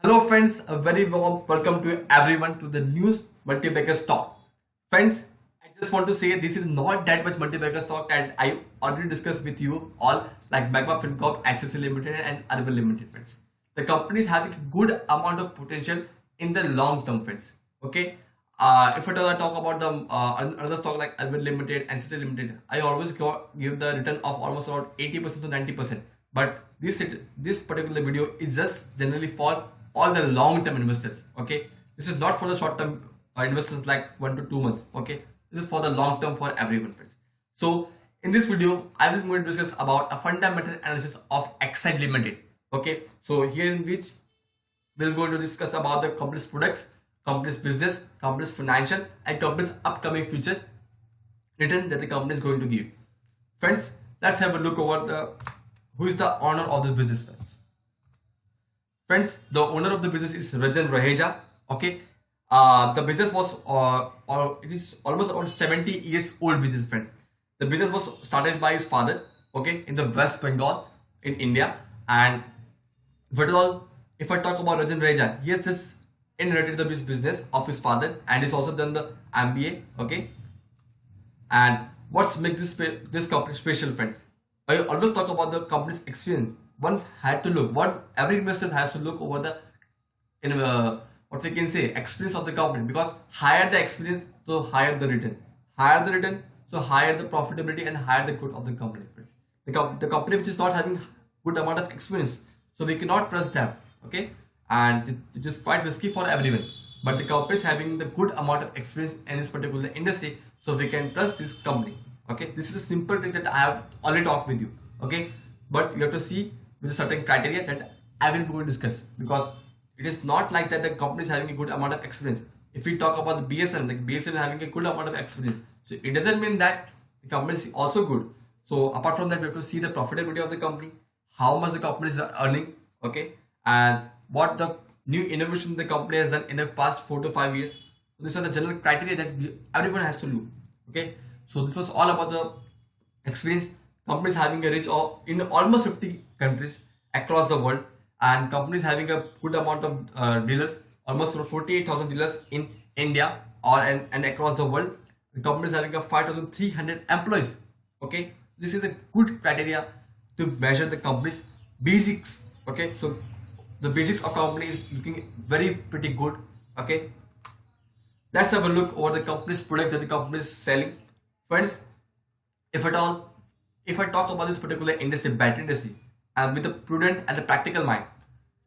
Hello friends, a very warm welcome to everyone to the news multiplier talk. Friends, I just want to say this is not that much multiplier talk that I already discussed with you all like Magma FinCorp, Access Limited and Urban Limited friends. The companies having a good amount of potential in the long term friends. Okay. If I talk about the another stock like Urban Limited and Access Limited, I always give the return of almost about 80% to 90%. But this particular video is just generally for all the long-term investors. Okay, this is not for the short-term investors like 1 to 2 months. Okay, this is for the long-term for everyone, friends. So in this video, I will going to discuss about a fundamental analysis of Exide Limited. Okay, so here in which we're going to discuss about the company's products, company's business, company's financial, and company's upcoming future return that the company is going to give. Friends, let's have a look over the who is the owner of the business, friends. Friends, the owner of the business is Rajan Raheja. Okay, the business was or it is almost around 70 years old business, friends. The business was started by his father. Okay, in the West Bengal in India, and if I talk about Rajan Raheja, he has just inherited the business of his father, and he's also done the MBA. Okay, and what's make this company special, friends? I always talk about the company's experience. One had to look what every investor has to look over the in what we can say experience of the company, because higher the experience, so higher the return. Higher the return, so higher the profitability and higher the growth of the company. Friends. The company which is not having good amount of experience, so we cannot trust them. Okay, and it is quite risky for everyone. But the company is having the good amount of experience in this particular industry, so we can trust this company. Okay, this is a simple trick that I have already talked with you. Okay, but you have to see with a certain criteria that I will go and discuss, because it is not like that the company is having a good amount of experience. If we talk about the BSN, the BSN is having a good amount of experience, so it doesn't mean that the company is also good. So apart from that, we have to see the profitability of the company, how much the company is earning, okay, and what the new innovation the company has done in the past 4 to 5 years. So these are the general criteria that everyone has to look. Okay, so this was all about the experience. Companies having a reach of in almost 50 countries across the world, and companies having a good amount of dealers, almost 48,000 dealers in India or and across the world. The company is having a 5,300 employees. Okay, this is a good criteria to measure the company's basics. Okay, so the basics of company is looking very pretty good. Okay, let's have a look over the company's product that the company is selling, friends. If at all, if I talk about this particular industry, battery industry, and with the prudent and the practical mind.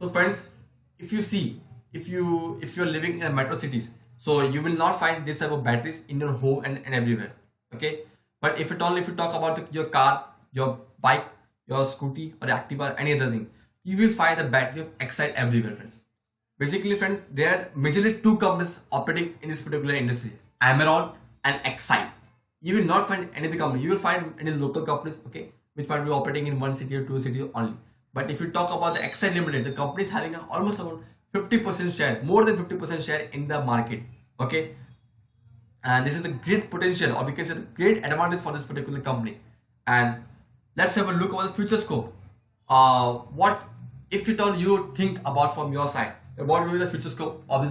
So friends, if you see, if you're living in metro cities, so you will not find this type of batteries in your home and everywhere. Okay, but if at all, if you talk about your car, your bike, your scooty or Activa or any other thing, you will find the battery of Exide everywhere, friends. Basically, friends, there are majorly two companies operating in this particular industry: Amaron and Exide. You will not find any other company. You will find any local companies, okay, which might be operating in one city or two cities only. But if you talk about the Exide Limited, the company is having almost around 50% share, more than 50% share in the market. Okay, and this is the great potential, or we can say the great advantage for this particular company. And let's have a look over the future scope. What if it all you think about from your side? What will be the future scope of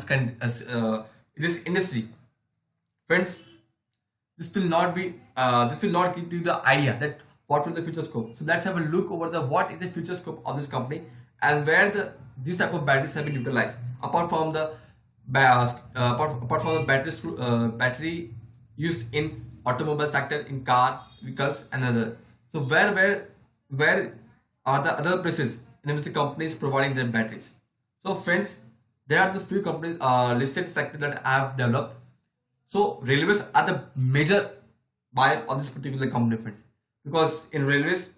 this industry, friends? This will not be this will not give you the idea that what will the future scope. So let's have a look over the what is the future scope of this company, and where the this type of batteries have been utilized apart from the apart from the battery used in automobile sector, in car vehicles and other. So where are the other places in which the company is providing their batteries? So friends, there are the few companies listed sector that I have developed. So railways are the major buyer of this particular company, friends, because in railways,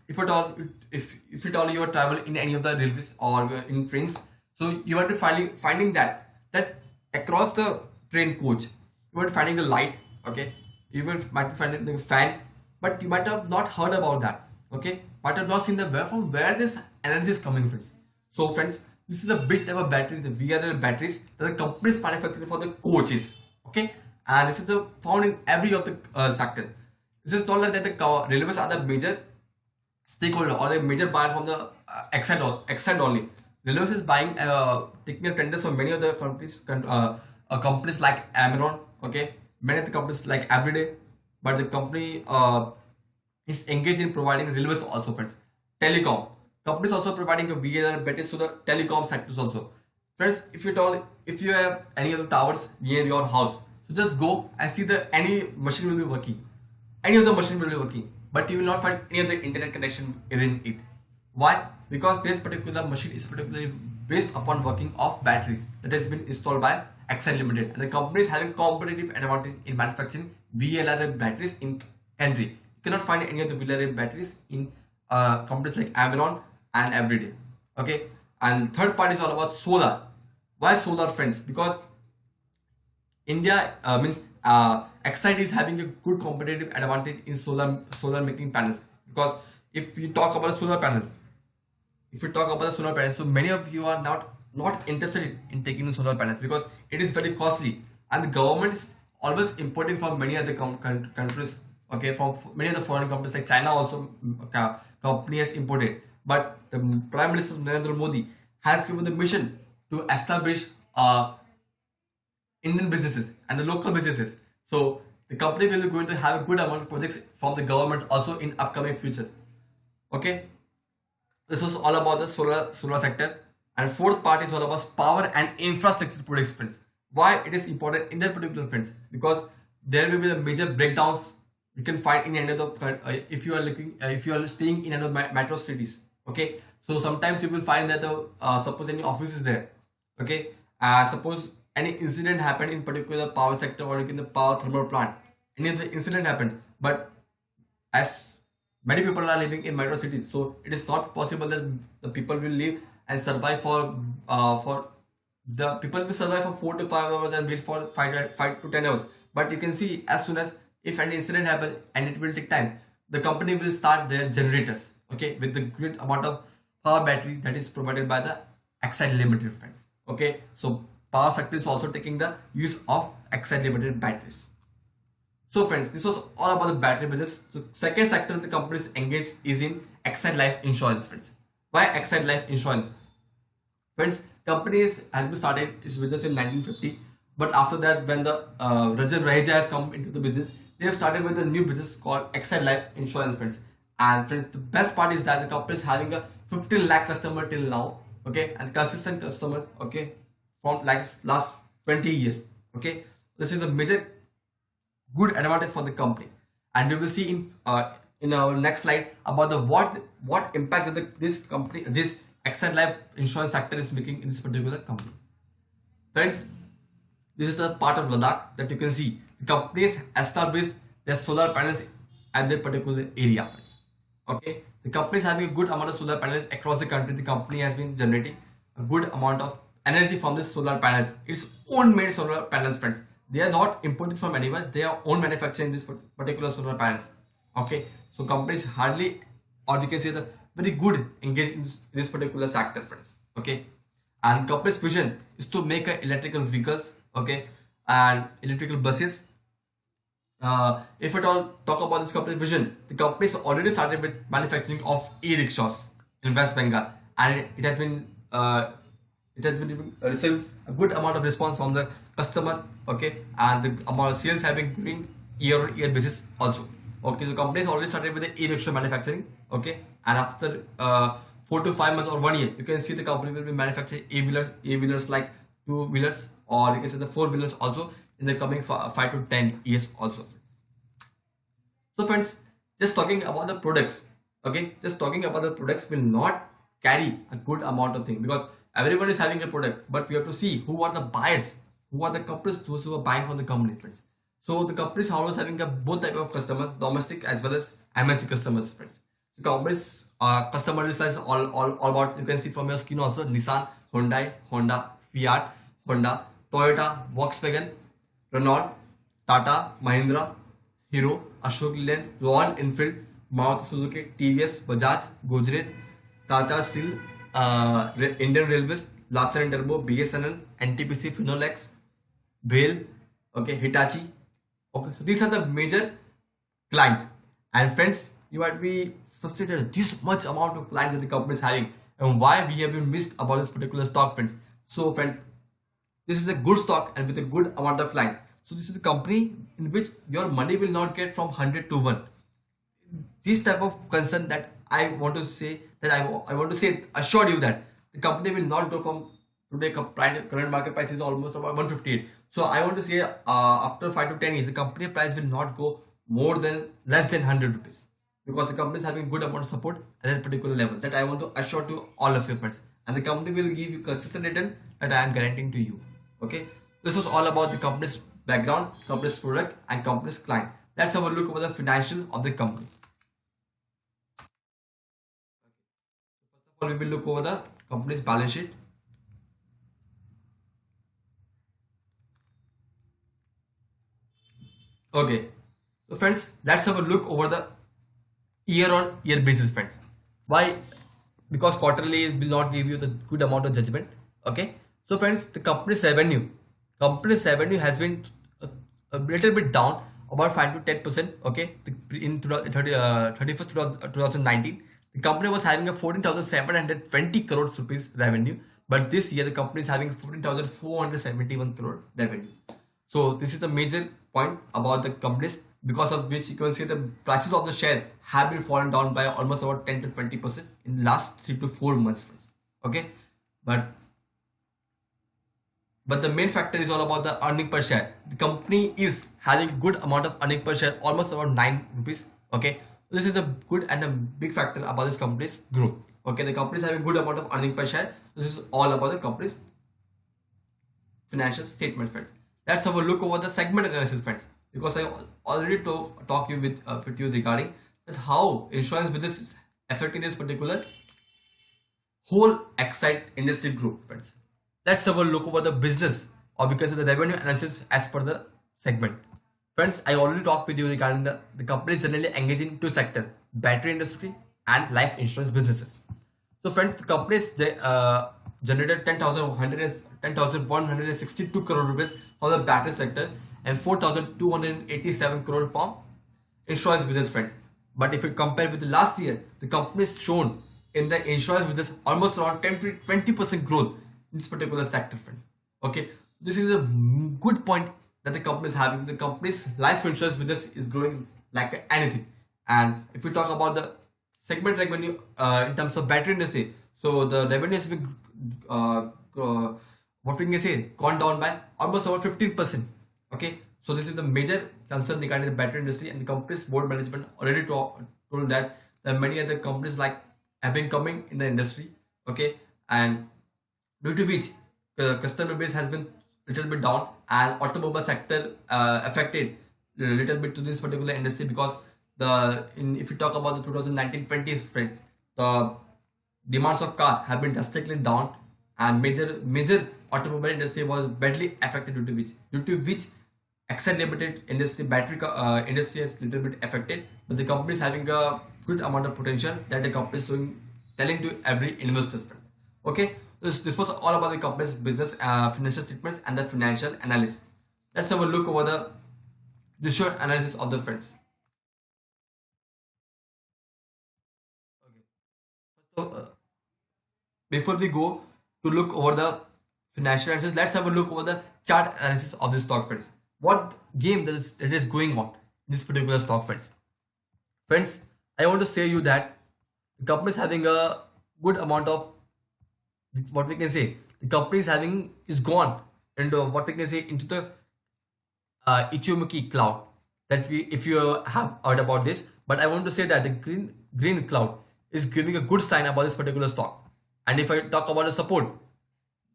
if at all if at all you are travel in any of the railways or in trains, so you are to finding that across the train coach, you are finding the light. Okay, you will might be finding the fan, but you might have not heard about that. Okay, might have not seen the where this energy is coming, friends. So friends, this is a bit of a battery, the VRL batteries that the company is manufacturing for the coaches. Okay, and this is the found in every of the sector. This is not like that the railways are the major stakeholder or the major buyer from the Exide only. Railways is buying, taking a tenders from many other companies, companies like Amazon, okay, many of the companies like Everyday, but the company is engaged in providing railways also, friends. Telecom companies also providing a VLR batteries to the telecom sectors also. Friends, if you have any of the towers near your house, so just go and see the any machine will be working, any of the machine will be working, but you will not find any of the internet connection within it. Why? Because this particular machine is particularly based upon working of batteries that has been installed by Exide Limited, and the company is having competitive advantage in manufacturing VLR batteries in country. You cannot find any of the VLR batteries in companies like Amazon and Everyday. Okay, and third part is all about solar. Why solar, friends? Because India means Exide is having a good competitive advantage in solar making panels. Because if you talk about solar panels, so many of you are not interested in taking the solar panels because it is very costly, and the government is always importing from many other countries. Okay, from many other foreign companies like China also, company has imported. But the Prime Minister Narendra Modi has given the mission to establish Indian businesses and the local businesses. So the company will be going to have a good amount of projects from the government also in upcoming futures. Okay, this was all about the solar sector. And fourth part is all about power and infrastructure projects, friends. Why it is important in that particular, friends? Because there will be the major breakdowns you can find in any of the if you are looking if you are staying in another metro cities. Okay, so sometimes you will find that the suppose any office is there. Okay, suppose any incident happened in particular power sector or in the power thermal plant, any of the incident happened, but as many people are living in metro cities, so it is not possible that the people will live and survive for the people will survive for 4 to 5 hours and wait for 5 to 10 hours. But you can see, as soon as if any incident happens and it will take time, the company will start their generators, okay, with the good amount of power battery that is provided by the Exide Limited, friends. Okay, so power sector is also taking the use of Exide Limited batteries. So friends, this was all about the battery business. So second sector the company is engaged is in Exide Life Insurance, friends. Why Exide Life Insurance? Friends, companies has been started its business in 1950, but after that, when the Rajan Raheja has come into the business, they have started with a new business called Exide Life Insurance, friends. And friends, the best part is that the company is having a 15 lakh customer till now, okay, and consistent customers, okay, from like last 20 years, okay. This is a major good advantage for the company, and we will see in our next slide about the what impact that this company, this Exide Life Insurance sector is making in this particular company. Friends, this is the part of Ladakh that you can see the companies established their solar panels at their particular area, friends. Okay, the company is having a good amount of solar panels across the country. The company has been generating a good amount of energy from this solar panels. It's own made solar panels, friends. They are not imported from anywhere. They are own manufacturing this particular solar panels. Okay, so companies hardly, or you can say the very good engaged in this particular sector, friends. Okay, and company's vision is to make electrical vehicles, okay, and electrical buses. If at all talk about this company vision, the company has already started with manufacturing of e-rickshaws in West Bengal, and it has been received a good amount of response from the customer, okay, and the amount of sales have been growing year on year basis also. Okay, so companies already started with the e-rickshaw manufacturing, okay, and after 4 to 5 months or 1 year, you can see the company will be manufacturing e-wheelers like 2 wheelers, or you can say the 4 wheelers also in the coming 5 to 10 years also. So friends, just talking about the products, okay, just talking about the products will not carry a good amount of thing, because everyone is having a product, but we have to see who are the buyers, who are the companies, those who are buying from the company, friends. So the companies are always having a both type of customers, domestic as well as MNC customers, friends. So companies customer list is all about, you can see from your screen also: Nissan, Hyundai, Honda, Fiat, Honda, Toyota, Volkswagen, Renault, Tata, Mahindra, Hero, Ashok Leyland, Royal Enfield, Maruti Suzuki, TVS, Bajaj, Godrej, Tata Steel, Indian Railways, Larsen and Turbo, BSNL, NTPC, Finolex, Bale, okay, Hitachi. Okay, so these are the major clients. And friends, you might be frustrated. This much amount of clients that the company is having. and why we have been missed about this particular stock, friends. So friends, this is a good stock and with a good amount of line. So this is a company in which your money will not get from 100 to 1. This type of concern that I want to say, that I want to say, assure you that the company will not go from today. Current market price is almost about 158. So I want to say after 5 to 10 years the company price will not go more than less than 100 rupees, because the company is having good amount of support at that particular level. That I want to assure to all of your friends, and the company will give you consistent return that I am guaranteeing to you. Okay, this was all about the company's background, company's product, and company's client. Let's have a look over the financial of the company. First of all, we will look over the company's balance sheet. Okay, so friends, let's have a look over the year on year basis, friends. Why? Because quarterly will not give you the good amount of judgment. Okay, so friends, the company's revenue has been a little bit down, about 5 to 10%. Okay, in 31st 2019, the company was having a 14,720 crores rupees revenue, but this year the company is having 14,471 crore revenue. So this is a major point about the companies, because of which you can see the prices of the share have been fallen down by almost about 10 to 20% in last 3 to 4 months, friends. Okay, but the main factor is all about the earning per share. The company is having good amount of earning per share, almost about 9 rupees. Okay, this is a good and a big factor about this company's growth. Okay, the company is having good amount of earning per share. This is all about the company's financial statement, friends. Let's have a look over the segment analysis, friends, because I already talk you with you regarding that how insurance business is affecting this particular whole Exide industry group, friends. Let's have a look over the business, or we can say the revenue analysis as per the segment. Friends, I already talked with you regarding the companies generally engaging in two sectors: battery industry and life insurance businesses. So friends, the companies generated 10,162 crore rupees from the battery sector and 4,287 crore from insurance business, friends. But if you compare with the last year, the companies shown in the insurance business almost around 10 to 20% growth in this particular sector, friends. Okay, this is a good point that the company is having. The company's life insurance business is growing like anything. And if we talk about the segment revenue in terms of battery industry, so the revenue has been what we can say gone down by almost about 15%. Okay, so this is the major concern regarding the battery industry, and the company's board management already told that there are many other companies like have been coming in the industry. Okay, and due to which customer base has been little bit down, and automobile sector affected a little bit to this particular industry, because if you talk about the 2019-20, friends, the demands of car have been drastically down, and major automobile industry was badly affected, due to which Exide Limited industry battery industry is little bit affected, but the company is having a good amount of potential that the company is telling to every investor, friends. Okay, this was all about the company's business, financial statements, and the financial analysis. Let's have a look over the visual analysis of the friends. Okay, so before we go to look over the financial analysis, let's have a look over the chart analysis of the stock, friends. What game that is going on in this particular stock, friends? Friends, I want to say you that the company is having a good amount of, what we can say, the company is gone into what we can say into the Ichimoku cloud. That if you have heard about this, but I want to say that the green cloud is giving a good sign about this particular stock. And if I talk about the support,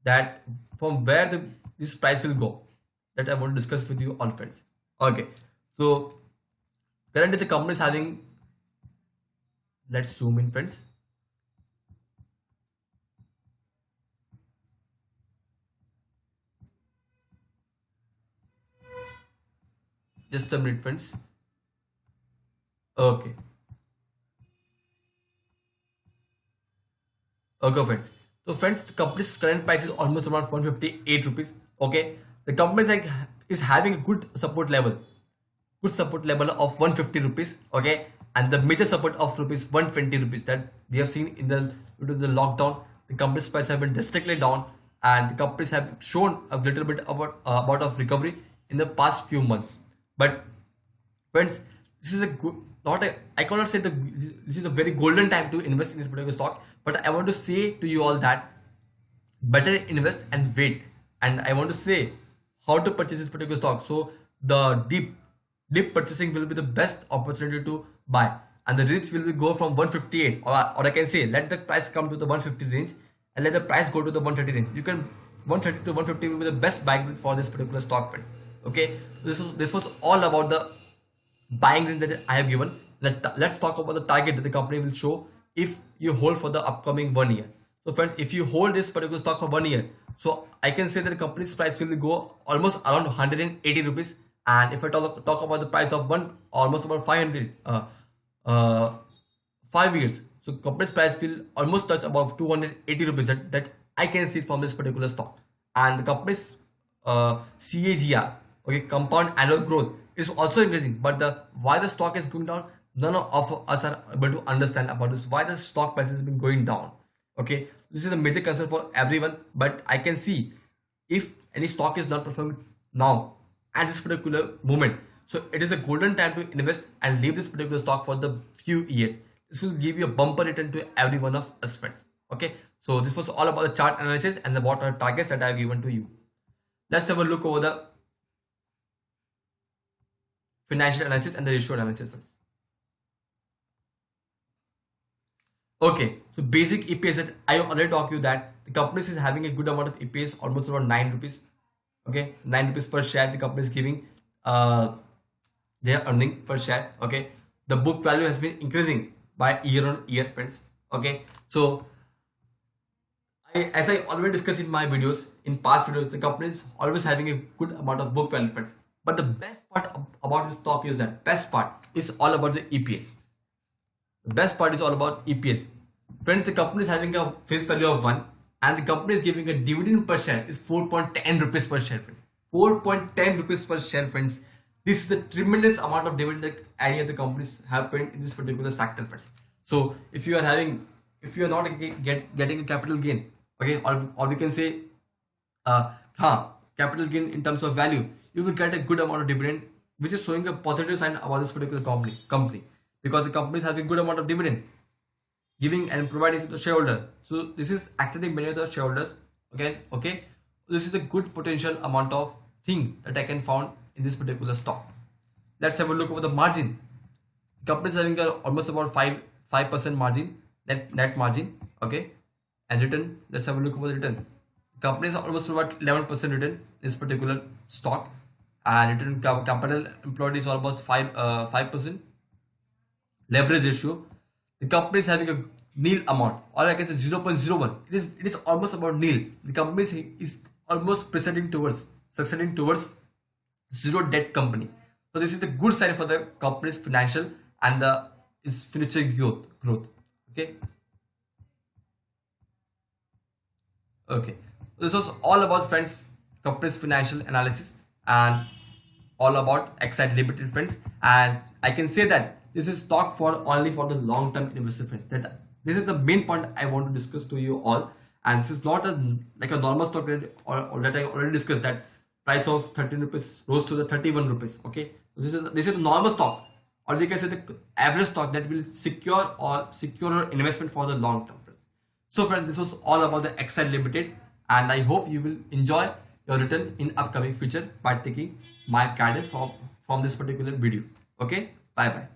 that from where this price will go, that I want to discuss with you all, friends. Okay, so currently the company is having, let's zoom in, friends. Just a minute, friends. Okay. Okay, friends. So, friends, the company's current price is almost around 158 rupees. Okay. The company is having a good support level of 150 rupees. Okay. and the major support of rupees 120 rupees that we have seen in the due to the lockdown. The company's price have been drastically down, and the companies have shown a little bit about of recovery in the past few months. But friends, this is a good, not a, I cannot say this is a very golden time to invest in this particular stock, but I want to say to you all that better invest and wait. And I want to say how to purchase this particular stock. So the deep purchasing will be the best opportunity to buy, and the range will be go from 158, or I can say let the price come to the 150 range and let the price go to the 130 range. You can 130 to 150 will be the best buying range for this particular stock, friends. Okay, this was all about the buying range that I have given. Let's talk about the target that the company will show if you hold for the upcoming 1 year. So friends, if you hold this particular stock for 1 year, so I can say that the company's price will go almost around 180 rupees. And if I talk about the price of almost about 500, 5 years, so company's price will almost touch above 280 rupees. That I can see from this particular stock. And the company's CAGR, okay, compound annual growth, is also increasing. But why the stock is going down, none of us are able to understand about this. Why the stock price has been going down? Okay, this is a major concern for everyone. But I can see if any stock is not performing now at this particular moment, so it is a golden time to invest and leave this particular stock for the few years. This will give you a bumper return to every one of us, friends. Okay, so this was all about the chart analysis and the what are targets that I have given to you. Let's have a look over the financial analysis and the ratio analysis, friends. Okay, so basic EPS that I already talked you that the company is having a good amount of EPS, almost around 9 rupees. Okay, 9 rupees per share the company is giving their earning per share. Okay, the book value has been increasing by year on year, friends. Okay, so as I already discussed in my videos, in past videos, the company is always having a good amount of book value, friends. But the best part about this stock is that best part is all about the EPS. The best part is all about EPS. Friends, the company is having a face value of 1, and the company is giving a dividend per share is 4.10 rupees per share, friends. 4.10 rupees per share, friends. This is a tremendous amount of dividend that any other companies have paid in this particular sector, friends. So if you are not getting a capital gain, okay, or we can say capital gain in terms of value, you will get a good amount of dividend, which is showing a positive sign about this particular company, because the company is having good amount of dividend giving and providing to the shareholder. So this is actually many of the shareholders. Okay, this is a good potential amount of thing that I can found in this particular stock. Let's have a look over the margin. The company is having almost about 5% margin, net margin. Okay, and return. Let's have a look over the return. The company is almost about 11% return in this particular stock, and return capital employed is almost 5%. Leverage ratio. The company is having a nil amount, or I can say 0.01. It is almost about nil. The company is almost succeeding towards zero debt company. So this is the good sign for the company's financial and its future growth. Okay. This was all about, friends, company's financial analysis and all about Exide Limited, friends. And I can say that this is stock only for the long-term investor, friends. That this is the main point I want to discuss to you all. And this is not like a normal stock that I already discussed, that price of 13 rupees rose to the 31 rupees. Okay, this is a normal stock, or you can say the average stock that will secure your investment for the long term. So friends, this was all about the Exide Limited, and I hope you will enjoy your return in upcoming future by taking my guidance from this particular video. Okay, bye bye.